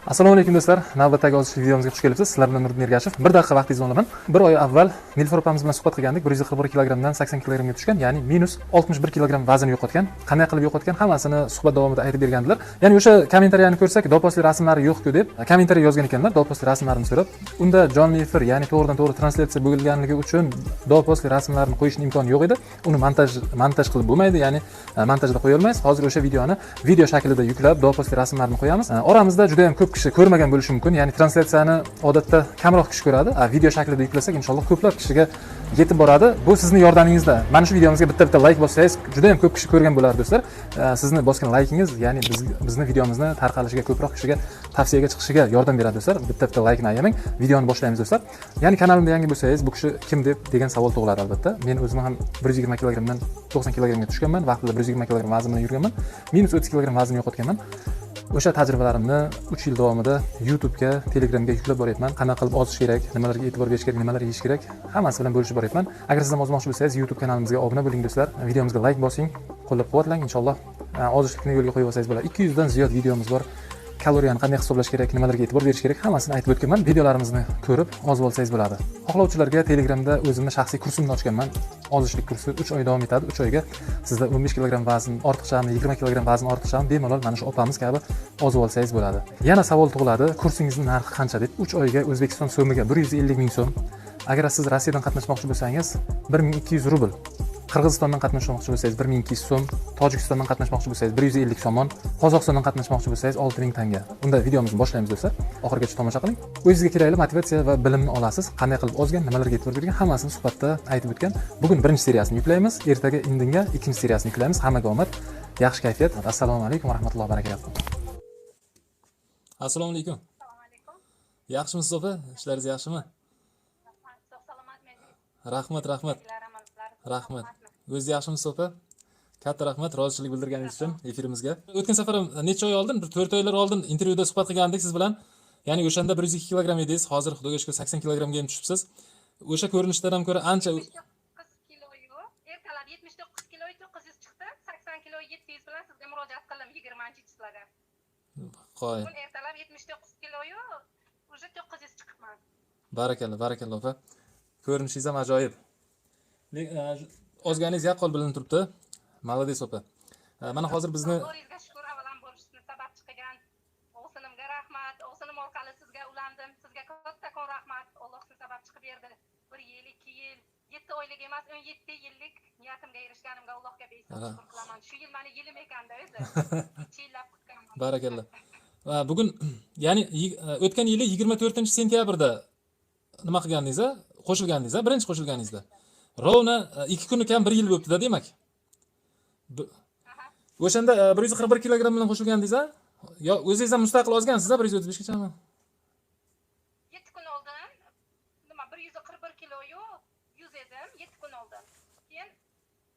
Assalomu alaykum do'stlar. Navbatdagi ozishlik videomizga xush kelibsiz. Sizlar bilan Nuriddin Ergashev. 1 daqiqa vaqtingizni olaman. 1 oy avval Nilufar opamiz bilan suhbat qilgandik. 141 kg dan 80 kg ga tushgan, ya'ni minus 61 kg vazn yo'qotgan. Qanday qilib yo'qotgan hammasini suhbat davomida aytib bergandilar. Ya'ni o'sha kommentariyani ko'rsak, doposli rasmlari yo'q-ku deb kommentariy yozgan ekanlar, doposli rasmlarini so'rab. Unda jonli efir, ya'ni to'g'ridan-to'g'ri translyatsiya bo'lganligi uchun doposli rasmlarni qo'yishning imkoni yo'q edi. Uni montaj qilib bo'lmaydi, ya'ni montajda qo'ya olmaysiz. Hozir o'sha videoni video shaklida yuklab, doposli rasmlarni qo'yamiz. Oramizda juda ham ko'p kishi ko'rmagan bo'lishi mumkin. Ya'ni translyatsiyani odatda kamroq kishi ko'radi. Video shaklida yuklasak, inshaalloh ko'plab kishiga yetib boradi. Bu sizning yordamingizda. Mana shu videomizga bitta layk bossangiz, juda ham ko'p kishi ko'rgan bo'lar do'stlar. Sizni bosgan laykingiz, ya'ni bizni videomizni tarqalishiga, ko'proq kishiga tavsiyaga chiqishiga yordam beradi do'stlar. Bitta laykni ayamang. Videoni boshlaymiz do'stlar. Ya'ni kanalimda yangi bo'lsangiz, bu kishi kim deb degan savol tug'iladi albatta. Men o'zim ham 120 kg dan 90 kg ga tushganman. Vaqtida 120 kg vazn bilan yurganman. Minus 30 kg vazn yo'qotganman. O'sha tajribalarimni 3 yil davomida YouTube ga, Telegramga yuklab boryapman. Qanaqa qilib ozish kerak, nimalarga e'tibor berish kerak, nimalar yeyish kerak, hammasi bilan bo'lishib boryapman. Agar siz ham ozmoqchi bo'lsangiz, YouTube kanalimizga obuna bo'ling do'stlar. Videomizga layk bosing, qo'llab-quvvatlang. Inshaalloh ozishlikni yo'lga qo'yib olsangiz bo'ladi. 200 dan ziyod videomiz bor. Kaloriyani qanday hisoblash kerak, nimalarga e'tibor berish kerak, hammasini aytib o'tganman. Videolarimizni ko'rib ozib olsangiz bo'ladi. Xohlovchilarga Telegramda o'zimni shaxsiy kursimni ochganman. Ozishlik kursi 3 oy davom etadi. 3 oyga sizda 15 kg vazn ortiqchami, 20 kg vazn ortiqchami bemalol mana shu opamiz kabi ozib olsangiz bo'ladi. Yana savol tug'iladi, kursingizning narxi qancha deb. 3 oyga O'zbekiston so'miga 150 ming so'm. Agar siz Rossiyadan qatnashmoqchi bo'lsangiz 1200 rubl. Qirg'izistondan qatnashmoqchi bo'lsangiz 1200 so'm, Tojikistondan qatnashmoqchi bo'lsangiz 150 somon, Qozog'istondan qatnashmoqchi bo'lsangiz 6000 tanga. Unda videomizni boshlaymiz do'stlar. Oxirigacha tomosha qiling. O'zingizga kerakli motivatsiya va bilimni olasiz. Qanday qilib ozgan, nimalarga e'tibor bergan, hammasini suhbatda aytib o'tgan. Bugun birinchi seriyasini yuklaymiz, ertaga indinga ikkinchi seriyasini yuklaymiz. Hammaga omad, yaxshi kayfiyat. Assalomu alaykum va rahmatullohi va barakatuh. Assalomu alaykum. Assalomu alaykum. Yaxshimisiz opa? Ishlaringiz yaxshimi? Rahmat. Rahmat. O'zingiz yaxshimisiz opa? Katta rahmat rozichilik bildirganingiz uchun efirimizga. O'tgan safar necha oy oldin, bir 4 oylar oldin intervyuda suhbat qilgandik siz bilan. Ya'ni o'shanda 102 kg edingiz, hozir xudoga shukr 80 kg ga ham tushibsiz. O'sha ko'rinishdan ham ko'ra ancha 79 kilo ertalab 79 kilo 900 chiqdi. 80 kilo 700 bilan sizga murojaat qildim 20-chilarda. Qo'y. Bugun ertalab 79 kilo уже 900 chiqibman. Barakalloh opa. Ko'rinishingiz ham ajoyib. Ozganingiz yaqqol bilinib turibdi. Молодец opa. Mana hozir bizni Allohga shukr, avvalan bo'lishni sababchi qilgan o'g'sinimga rahmat. O'g'sinim orqali sizga ulandim. Sizga kattakon rahmat. Alloh sizni sababchi qilib berdi. 1 yil, 2 yil, 7 oylik emas, 17 yillik niyatimga erishganimga Allohga behisab shukr qilaman. Shu yil meni yilim ekanda o'zi. 2 yillab kutganman. Barakalloh. Bugun ya'ni o'tgan yili 24-sentyabrda nima qilgandingiz-a? Qo'shilgandingiz-a? Birinchi qo'shilganingizda. Rovna 2 kun kam 1 yil bo'libdi-da, demak. O'shanda 141 kg bilan qo'shilgandingiz-a? Yo, o'zingiz ham mustaqil ozgansiz-a 135 gacha? 7 kun oldin nima 141 kilo 100 edim 7 kun oldin. Keyin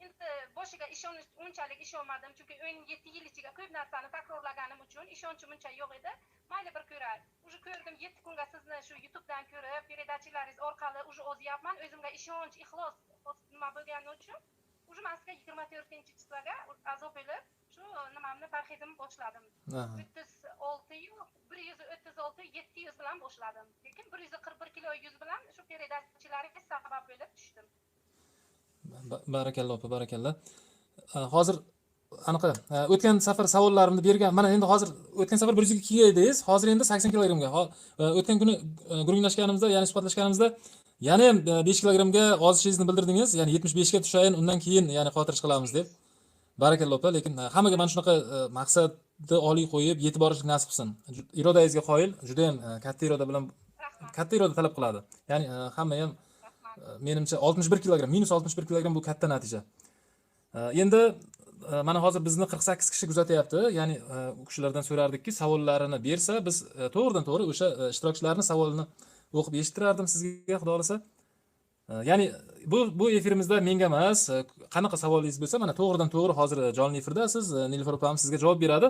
endi boshiga ishonish unchalik ishonmadim, chunki 17 yil ichiga ko'p narsani takrorlaganim uchun ishonchim uncha yo'q edi. Mayli bir ko'ray. Uje ko'rdim 7 kunga sizni shu YouTubedan ko'rib, peredachilaringiz orqali uje ozyapman. O'zimga ishonch, ixlos nima bo'lgani uchun uje men sizga 24-chislaga a'zo bo'lib, shu nimamni parhezimni boshladim. 136 700 bilan boshladim. Lekin 141 kilo 100 bilan shu peredachilaringiz sabab bo'lib tushdim. Barakalloh opa, barakalloh. Hozir anaqa o'tgan safar savollarimni bergan. Mana endi hozir o'tgan safar 102 kg edingiz, hozir endi 80 kg ga. O'tgan kuni gurunglashganimizda, ya'ni suhbatlashganimizda yana ham 5 kg ga ozishingizni bildirdingiz. Ya'ni 75 ga tushayin, undan keyin ya'ni xotirish qilamiz deb. Barakalloh opa, lekin hammaga mana shunaqa maqsadni oliy qo'yib yetib borishlik nasib qilsin. Irodangizga qoyil, juda ham katta iroda bilan katta iroda talab qiladi. Ya'ni hamma ham menimcha 61 kg, minus 61 kg bu katta natija. Endi mana hozir bizni 48 kishi kuzatyapti. Ya'ni u kishilardan so'rardikki, savollarini bersa, biz to'g'ridan-to'g'ri o'sha ishtirokchilarning savolini o'qib eshittirardim sizga, xudo xolasa. Ya'ni bu efirimizda menga emas, qanaqa savolingiz bo'lsa, mana to'g'ridan-to'g'ri hozir jonli efirda siz Nilufar opamiz sizga javob beradi.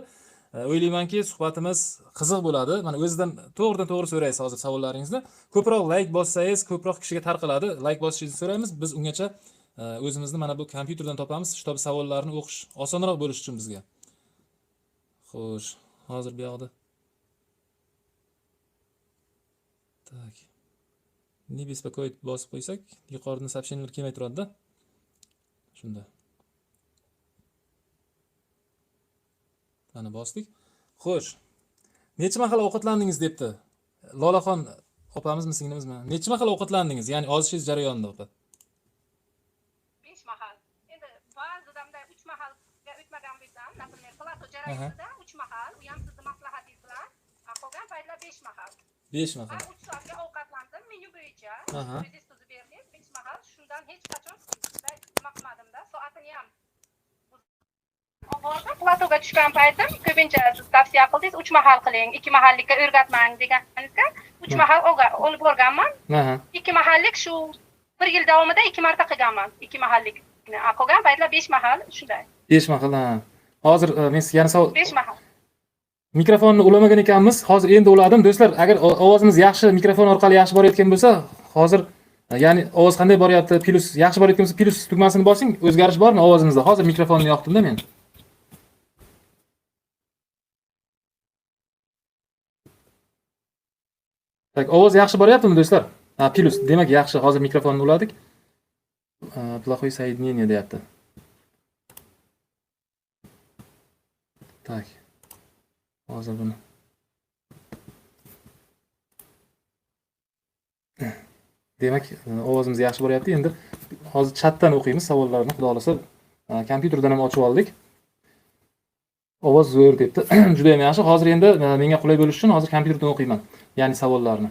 O'ylaymanki, suhbatimiz qiziq bo'ladi. Mana o'zidan to'g'ridan-to'g'ri so'raysiz hozir savollaringizni. Ko'proq layk bossangiz, ko'proq kishiga tarqaladi. Layk bosishingizni so'raymiz. Biz ungacha o'zimizni mana bu kompyuterdan topamiz. Shu kabi savollarni o'qish osonroq bo'lishi uchun bizga. Xo'sh, hozir bu yoqda Так. Не беспокоить bosib qo'ysak, yuqorida сообщениялар kelmay turadi-da. Shunda. Mana bosdik. Xo'sh. Necha mahal ovqatlandingiz debdi. Lolaxon opamizmi, singlimizmi? Necha mahal ovqatlandingiz? Ya'ni ozishingiz jarayonida opa. 5 mahal. Endi ba'zi damda 3 mahalga o'tmagan bo'lsam, например, plato jarayonida 3 mahal, u ham sizni maslahatingiz bilan, qolgan paytlar 5 mahal. 5 mahal. 3 soatga ovqatlandim, menyu bo'yicha. Aha. O'zingiz tuzib berdingiz, 5 mahal. Shundan hech qachon nima qilmadim-da, soatini ham bordim, platoga tushgan paytim ko'pincha siz tavsiya qildingiz 3 mahal qiling, 2 mahallikka o'rgatmang deganingizga 3 mahal olib borganman. 2 mahallik shu 1 yil davomida 2 marta qilganman. 2 mahallikni. Qolgan paytlar 5 mahal shunday. 5 mahal, ha. Hozir men yana savol 5 mahal. mikrofonni ulamagan ekanmiz. Hozir endi uladim. Do'stlar, agar ovozimiz yaxshi, mikrofon orqali yaxshi borayotgan bo'lsa, hozir ya'ni ovoz qanday boryapti? Plus yaxshi borayotgan bo'lsa, plus tugmasini bosing. O'zgarish bormi ovozimizda? Hozir mikrofonni yoqdim-da men. Tak, ovoz yaxshi boryaptimi do'stlar? Ha, plus. Demak, yaxshi. Hozir mikrofonni uladik. Плохое соединение deyapti. Tak. Hozir buni. Demak, ovozimiz yaxshi boryapti. Endi hozir chatdan o'qiymiz savollarni, xudo xolasa. Kompyuterdan ham ochib oldik. Ovoz zo'r debdi. Juda ham yaxshi. Hozir endi menga qulay bo'lishi uchun hozir kompyuterdan o'qiyman. Ya'ni savollarni.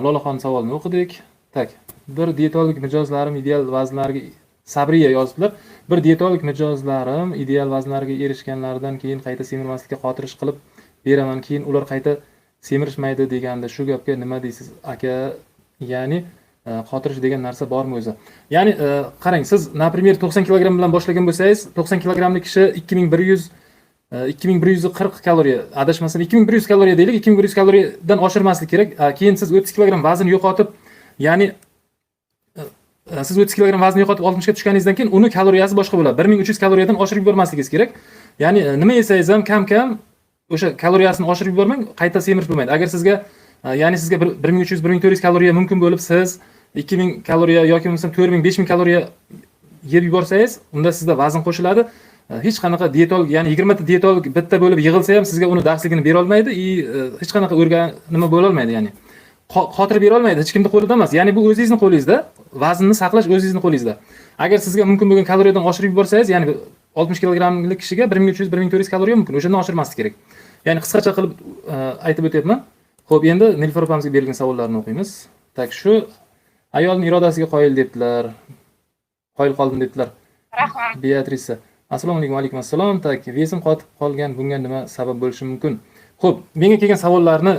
Lolaxon savolini o'qidik. Tak. Bir diyetologik mijozlarim ideal vaznlarga Sabriya yozibdilar. Bir diyetologik mijozlarim ideal vaznlarga erishganlaridan keyin qayta semirmaslikka qotirish qilib beraman. Keyin ular qayta semirishmaydi deganda shu gapga nima deysiz, aka? Ya'ni qotirish degan narsa bormi o'zi? Ya'ni qarang, siz, например, 90 kg bilan boshlagan bo'lsangiz, 90 kglik kishi 2140 kaloriya, adashmasam 2100 kaloriya deylik, 2100 kaloriyadan oshirmaslik kerak. Keyin siz 30 kg vazn yo'qotib, ya'ni siz 30 kg vazn yo'qotib 60 ga tushganingizdan keyin uni kaloriyasi boshqa bo'ladi. 1300 kaloriyadan oshirib yubormasligingiz kerak. Ya'ni nima yesangiz ham kam-kam o'sha kaloriyasini oshirib yubormang, qayta semirish bo'lmaydi. Agar sizga ya'ni sizga 1300 1400 kaloriya mumkin bo'lib, siz 2000 kaloriya yoki bo'lmasa 4000 5000 kaloriya yeb yuborsangiz, unda sizda vazn qo'shiladi. Hech qanaqa diyetolog, ya'ni 20 ta diyetolog bitta bo'lib yig'ilsa ham sizga uni darsligini bera olmaydi, hech qanaqa nima bo'la olmaydi, ya'ni xotirib bera olmaydi, hech kimning qo'lida emas. Ya'ni bu o'zingizning qo'lingizda, vaznni saqlash o'zingizning qo'lingizda. Agar sizga mumkin bo'lgan kaloriyadan oshirib yuborsangiz, ya'ni 60 kglik kishiga 1300 1400 kaloriya mumkin, o'shandan oshirmaslik kerak. Ya'ni qisqacha qilib aytib o'tyapman. Xo'p, endi Nilufar opamizga berilgan savollarni o'qiymiz. Tak, shu ayolning irodasiga qoyil debdilar. Qoyil qoldim debdilar. Rahmat. Beatrisa. Assalomu alaykum. Alaykum assalom. Tak, vesim qotib qolgan, bunga nima sabab bo'lishi mumkin? Xo'p, menga kelgan savollarni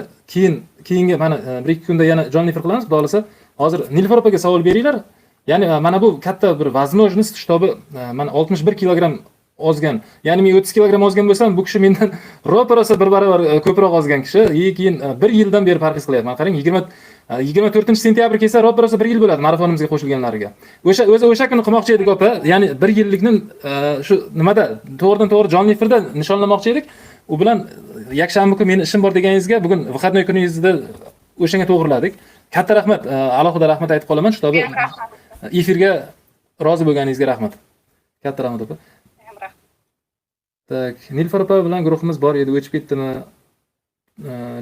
keyingi mana 1-2 kunda yana jonli efir qilamiz, xudo xolasa. Hozir Nilufar opaga savol beringlar. Ya'ni mana bu katta bir возможность, shtobi mana 61 kg ozgan. Ya'ni men 30 kg ozgan bo'lsam, bu kishi mendan ro'parasa bir barobar ko'proq ozgan kishi. Keyin 1 yildan beri parhez qilyapman. Qarang, 24-sentyabr kelsa ro'parasa 1 yil bo'ladi marafonimizga qo'shilganlariga. O'sha kuni qilmoqchi edik opa. Ya'ni 1 yillikni shu nimada to'g'ridan-to'g'ri jonli efirda nishonlamoqchi edik. U bilan yakshanba kuni meni ishim bor deganingizga bugun выходной kuningizda o'shanga to'g'riladik. Katta rahmat, alohida rahmat aytib qolaman. Shtobi efirga rozi bo'lganingizga rahmat. Katta rahmat opa. Tak, Nilufar opa bilan guruhimiz bor edi, o'chib ketdimi?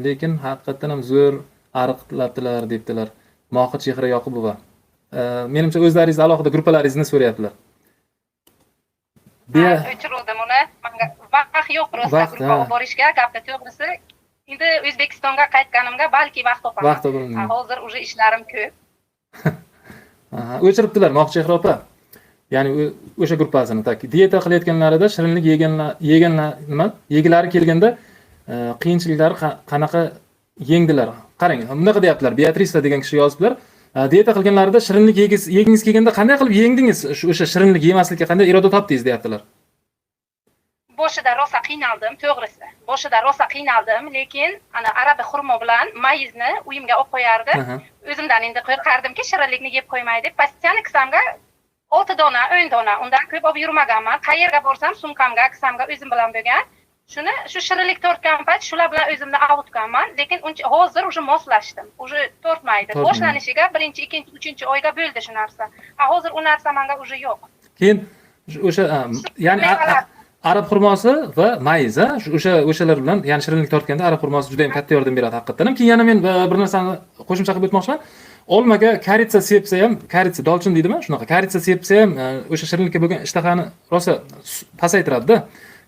Lekin haqiqatan ham zo'r ariqlabdilar debdilar. Moqit Chehra Yoqubova. Menimcha o'zlaringiz alohida gruppalaringizni so'rayaptilar. O'chirdim uni. Menga vaqt yo'q rosa borishga, gapni to'g'risi. Endi O'zbekistonga qaytganimga balki vaqt topaman. Vaqt topaman. Hozir уже ishlarim ko'p. O'chiribdilar Moqit Chehra opa. Ya'ni o'sha gruppasini, tak, diyeta qilayotganlarida shirinlik yegilari kelganda qiyinchiliklar qanaqa yengdilar? Qarang, bunaqa deyaptilar. Beatrisa degan kishi yozibdilar. Diyeta qilganlarida shirinlik yegingiz kelganda qanday qilib yengdingiz? O'sha shirinlik yemaslikka qanday iroda topdingiz deyaptilar. Boshida rosa qiynaldim, to'g'risi. Boshida rosa qiynaldim, lekin ana arabi xurmo bilan mayizni uyimga olib qo'yardim. O'zimdan endi qo'rqardimki, shirinlikni yeb qo'ymay deb, pastiyani kisamga 6 dona, 10 dona, undan ko'p olib yurmaganman. Qayerga borsam, sumkamga, kisamga o'zim bilan bo'lgan. Shuni shu shirinlik tortgan payt shular bilan o'zimni avutganman, lekin hozir уже moslashdim. Уже tortmaydi. Boshlanishiga 1, 2, 3 oyga bo'ldi shu narsa. Hozir u narsa menga уже yo'q. Keyin o'sha ya'ni arab xurmosi va mayiz o'shalar bilan ya'ni shirinlik tortganda arab xurmosi juda ham katta yordam beradi haqiqatan ham. Keyin yana men bir narsani qo'shimcha qilib o'tmoqchiman. Olmaga karitsa sepsa ham, karitsa dolchin deydimi? Shunaqa karitsa sepsa ham o'sha shirinlikka bo'lgan ishtahani rosa pasaytiradi-da.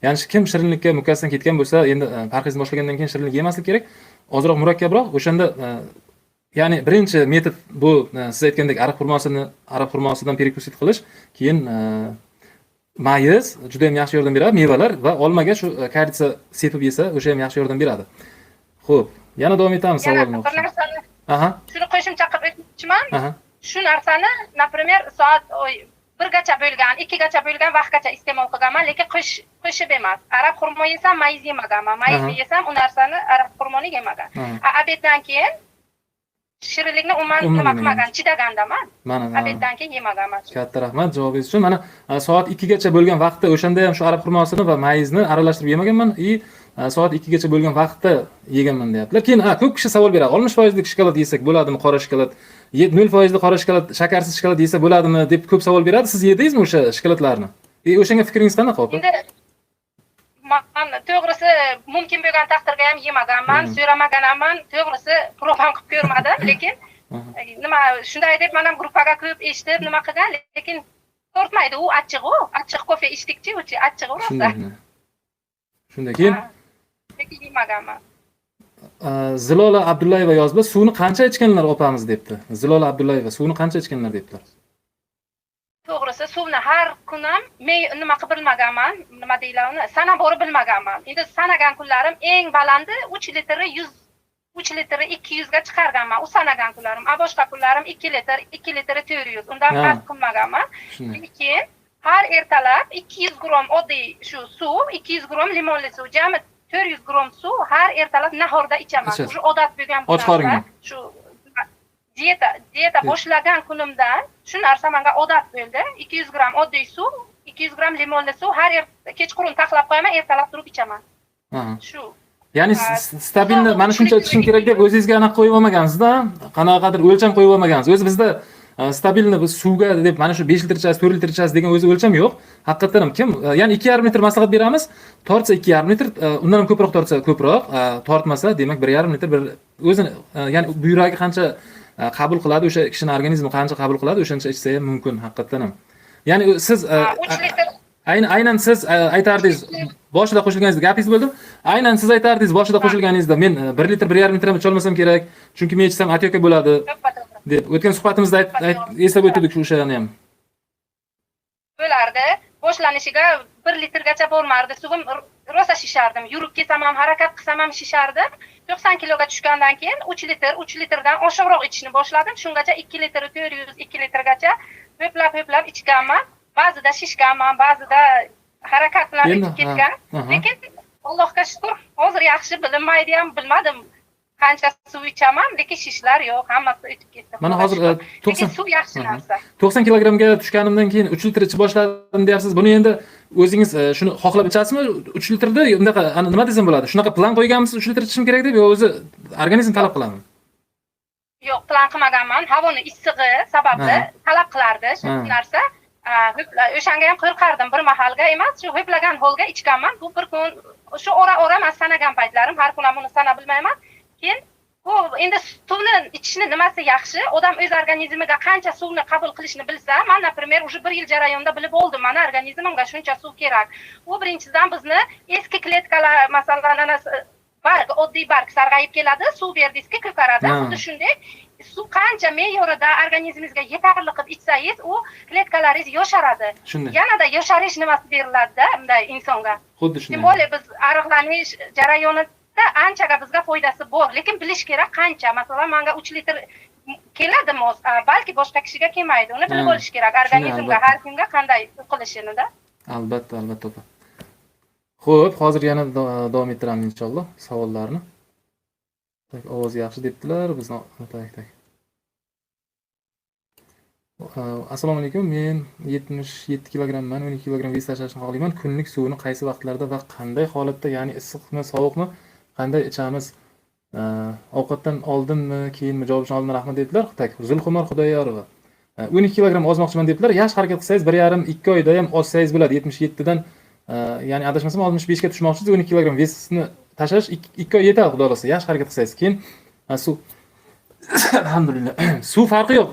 Ya'ni kim shirinlikka mukkasidan ketgan bo'lsa, endi parhezni boshlagandan keyin shirinlik yemaslik kerak. Ozroq murakkabroq. O'shanda ya'ni birinchi metod bu siz aytgandek arab xurmosidan perekusit qilish, keyin mayiz juda ham yaxshi yordam beradi, mevalar va olmaga shu karitsa sepib yesa, o'sha ham yaxshi yordam beradi. Xo'p, yana davom etamiz savolni. Bir narsani shuni qo'shimcha qilib o'tmoqchiman. Shu narsani, например, soat 1gacha bo'lgan, 2gacha bo'lgan vaqtgacha iste'mol qilganman, lekin qo'shib emas. Arab xurmo yesam, mayiz yemaganman. Mayizni yesam, u narsani arab xurmoni yemagan. Obeddan keyin shirinlikni umuman nima qilmagan, chidagandaman. Obeddan keyin yemaganman. Katta rahmat javobingiz uchun. Mana soat 2gacha bo'lgan vaqtda o'shanda ham shu arab xurmosini va mayizni aralashtirib yemaganman. Soat 2gacha bo'lgan vaqtda yeganman deyaptilar. Keyin ko'p kishi savol beradi. 60% lik shokolad yesak bo'ladimi, qora shokolad? 0% qora shokolad, shakarsiz shokolad yesa bo'ladimi deb ko'p savol beradi. Siz yedingizmi o'sha shokoladlarni? O'shanga fikringiz qanaqa, opa? Men to'g'risi mumkin bo'lgan taqdirda ham yemaganman, so'ramaganman, to'g'risi prov ham qilib ko'rmadim, lekin nima shunday deb men ham gruppaga ko'p eshitib nima qilgan, lekin tortmaydi, u achchiq kofe ichdikchi, u achchiq rosa. Shunday keyin lekin yemaganman. Zilola Abdullayeva yozdi, suvni qancha ichganlar opamiz debdi. Zilola Abdullayeva suvni qancha ichganlar debdilar. To'g'risi suvni har kun ham men nima qilib bilmaganman, nima deyiladi uni, sanab borib bilmaganman. Endi sanagan kunlarim eng balandi 3 litr 200 ga chiqarganman. U sanagan kunlarim. Boshqa kunlarim 2 litr 400. Undan past qilmaganman. Lekin har ertalab 200 gram oddiy shu suv, 200 gram limonli suv, jami 400 gram suv har ertalab nahorda ichaman. Shu odat bo'lgan bu narsa. Shu dieta boshlagan kunimdan shu narsa menga odat bo'ldi. 200 gram oddiy suv, 200 gram limonli suv har kechqurun taxlab qo'yaman, ertalab turib ichaman. Shu. Ya'ni stabilni mana shuncha ichishim kerak deb o'zingizga aniq qo'yib olmagansiz-da, qanaqadir o'lcham qo'yib olmagansiz. O'zi bizda stabilni biz suvga deb mana shu 5 litr ichasiz, 4 litr ichasiz degan o'zi o'lcham yo'q. Haqiqatan ham kim, ya'ni 2,5 litr maslahat beramiz. Tortsa 2,5 litr, undan ham ko'proq tortsa ko'proq, tortmasa demak 1,5 litr bir o'zini, ya'ni buyragi qancha qabul qiladi, o'sha kishining organizmi qancha qabul qiladi, o'shancha ichsa ham mumkin haqiqatan ham. Ya'ni siz 3 litr aynan siz aytardingiz, boshida qo'shilganingizda gapingiz bo'ldim. Aynan siz aytardingiz boshida qo'shilganingizda men 1 litr 1,5 litr ham icha olmasam kerak, chunki men ichsam atyoka bo'ladi deb. O'tgan suhbatimizda eslab o'tdik o'shani ham. Bo'lardi. Boshlanishiga 1 litrgacha bormardi. Suvim rosa shishardim. Yurib ketsam ham, harakat qilsam ham shishardim. 90 kiloga tushgandan keyin 3 litrdan oshiqroq ichishni boshladim. Shungacha 2 litr 400, 2 litrgacha ho'plab ichganman. Ba'zida shishganman, ba'zida harakat bilan o'tib ketgan. Lekin Allohga shukr, hozir yaxshi bilinmaydi ham, bilmadim qancha suv ichaman, lekin shishlar yo'q, hammasi o'tib ketdi. Mana hozir 90 suv yaxshi narsa. 90 kilogramga tushganimdan keyin 3 litr ichib boshladim deyapsiz. Buni endi o'zingiz shuni xohlab ichasizmi? 3 litrda unaqa nima desam bo'ladi? Shunaqa plan qo'yganmisiz 3 litr ichishim kerak deb yo o'zi organizm talab qiladimi? Yo'q, plan qilmaganman. Havoni issig'i sababli talab qilardi shu narsa. O'shanga ham qo'rqardim, bir mahalga emas, shu ho'plagan holga ichganman. Bu bir kun shu ora men sanagan paytlarim, har kun ham buni sana bilmayman. Keyin bu endi suvni ichishni nimasi yaxshi? Odam o'z organizmiga qancha suvni qabul qilishni bilsa, men, например, уже 1 yil jarayonida bilib oldim, meni organizmimga shuncha suv kerak. U birinchidan bizni eski kletkalar, masalan, barg, oddiy barg sarg'ayib keladi, suv berdingizki ko'karadi. Xuddi shunday suv qancha me'yorida organizmingizga yetarli qilib ichsangiz, u kletkalaringiz yosharadi. Yanada yosharish nimasi beriladi-da bunday insonga. Xuddi shunday. Demak, biz ariqlanish jarayonida anchaga bizga foydasi bor, lekin bilish kerak qancha. Masalan, menga 3 litr keladi mos, balki boshqa kishiga kelmaydi. Uni bilib olish kerak organizmga har kunga qanday qilishini-da. Albatta, opa. Xo'p, hozir yana davom ettiramiz inshaalloh savollarni. Ovoz yaxshi debdilar, bizni tak. Assalomu alaykum. Men 77 kilogramman, 12 kilogramm vес tashlashni xohlayman. Kunlik suvni qaysi vaqtlarda va qanday holatda, ya'ni issiqmi, sovuqmi, qanday ichamiz? Ovqatdan oldinmi, keyinmi? Javobini oldin rahmat debdilar. Tak, Zulxumor Xudoyorova. 12 kilogramm ozmoqchiman debdilar. Yaxshi harakat qilsangiz 1,5-2 oyda ham ozsangiz bo'ladi. 77 dan ya'ni adashmasam 65 ga tushmoqchisiz. 12 kilogramm vesni tashlash 2 oy yetadi, xudo xolasa. Yaxshi harakat qilsangiz. Keyin suv alhamdulillah. Suv farqi yo'q.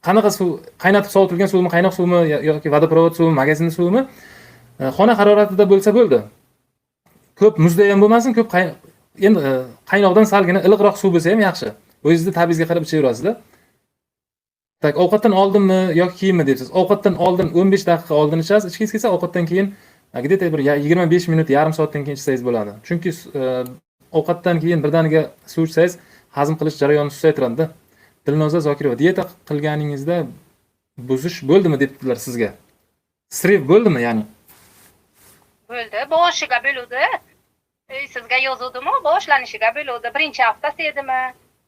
Qanaqa suv, qaynatib sovitilgan suvmi, qaynoq suvmi yoki vodoprovod suvmi, magazinni suvmi, xona haroratida bo'lsa bo'ldi. Ko'p muzda ham bo'lmasin, ko'p endi qaynoqdan salgina iliqroq suv bo'lsa ham yaxshi. O'zingizning tabingizga qarab ichaverasizda. Tak, ovqatdan oldinmi yoki keyinmi debsiz. Ovqatdan oldin 15 daqiqa oldin ichasiz, ichgingiz kelsa ovqatdan keyin где-то bir 25 minut, yarim soatdan keyin ichsangiz bo'ladi. Chunki ovqatdan keyin birdaniga suv ichsangiz hazm qilish jarayonini susaytiradi. Dilnoza Zokirova, dieta qilganingizda buzish bo'ldimi debdilar sizga? Sriv bo'ldimi ya'ni? Bo'ldi, boshiga bo'ldi. Sizga yozuvdim-ku, boshlanishiga bo'ldi. Birinchi haftasi edimi?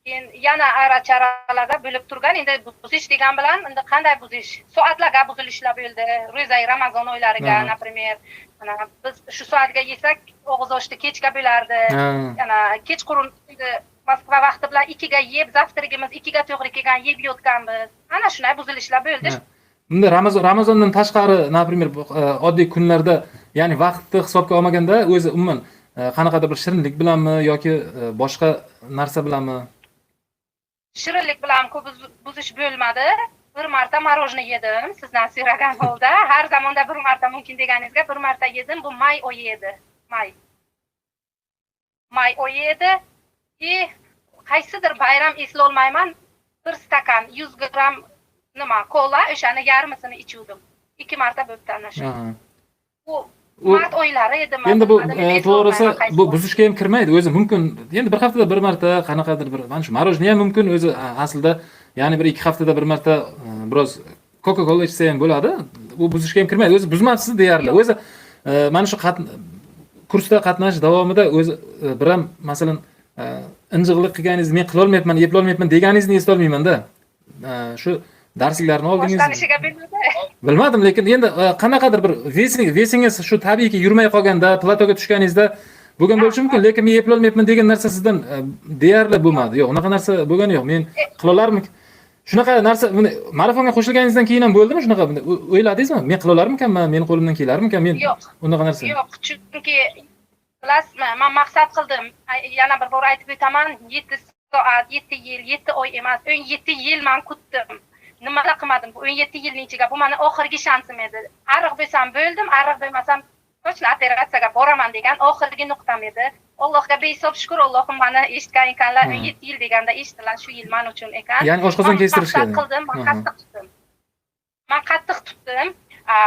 Keyin yana ara-charalarda bo'lib turgan. Endi buzish degan bilan endi qanday buzish? Soatlarga buzilishlar bo'ldi. Ro'za Ramazon oylariga, например, mana biz shu soatga yesak, og'iz ochdi kechga bo'lardi. Yana kechqurun Moskva vaqti bilan 2 ga yeb, zavtrigimiz 2 ga to'g'ri kelgan yeb yotganmiz. Ana shunday buzilishlar bo'ldi. Bunda Ramazondan tashqari, например, oddiy kunlarda, ya'ni vaqtni hisobga olmaganda, o'zi umuman qanaqadir bir shirinlik bilanmi yoki boshqa narsa bilanmi? Shirinlik bilan ko'p buzish bo'lmadi. Bir marta morojniy yedim, sizdan so'ragan holda. Har zamonda bir marta mumkin deganingizga bir marta yedim. Bu may oyi edi. May oyi edi. Qaysidir bayram eslolmayman, bir stakan 100 gram nima kola, o'shani yarmisini ichuvdim. 2 marta bo'pti ana shu. Bu mart oylari edi. Endi bu to'g'risi bu buzishga ham kirmaydi. O'zi mumkin. Endi bir haftada bir marta qanaqadir bir mana shu morojniy ham mumkin o'zi aslida, ya'ni bir 2 haftada bir marta biroz Coca-Cola ichsa ham bo'ladi. Bu buzishga ham kirmaydi. O'zi buzmabsiz deyarli. O'zi mana shu kursda qatnashish davomida o'zi bir ham masalan injiqlik qilganingizni men qila olmayapman, yeb olmayapman deganingizni esla olmayman-da. Shu darsliklarni oldingiz bilmadim, lekin endi qanaqadir bir vesingiz shu tabiiyki yurmay qolganda, platoga tushganingizda bo'lgan bo'lishi mumkin, lekin men yeb olmayapman degan narsa sizdan deyarli bo'lmadi. Yo'q, unaqa narsa bo'lgani yo'q. Men qila olarmikan? Shunaqa narsa marafonga qo'shilganingizdan keyin ham bo'ldimi shunaqa? O'yladingizmi? Men qila olarmikanman? Meni qo'limdan kelarmikan? Men unaqa narsa. Yo'q, chunki bilasizmi, men maqsad qildim. Yana bir bor aytib o'taman, 7 soat, 7 yil, 7 oy emas, 17 yil men kutdim. Nima qilmadim? Bu 17 yilning ichiga bu meni oxirgi shansim edi. Ariq bo'lsam bo'ldim, ariq bo'lmasam точно operatsiyaga boraman degan oxirgi nuqtam edi. Allohga behisob shukr, Allohim meni eshitgan ekanlar. 17 yil deganda eshitdilar, shu yil men uchun ekan. Ya'ni oshqozon kestirishga. Men qattiq tutdim.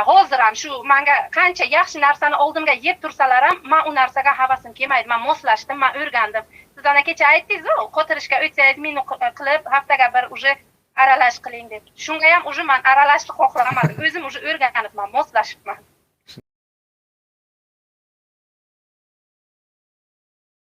Hozir ham shu menga qancha yaxshi narsani oldimga yeb tursalar ham, men u narsaga havasim kelmaydi. Men moslashdim, men o'rgandim. Siz ana kecha aytdingiz-ku, qotirishga o'tsangiz meni qilib haftaga bir uje aralash qiling deb. Shunga ham uje men aralashni xohlamadim. O'zim uje o'rganibman, moslashibman.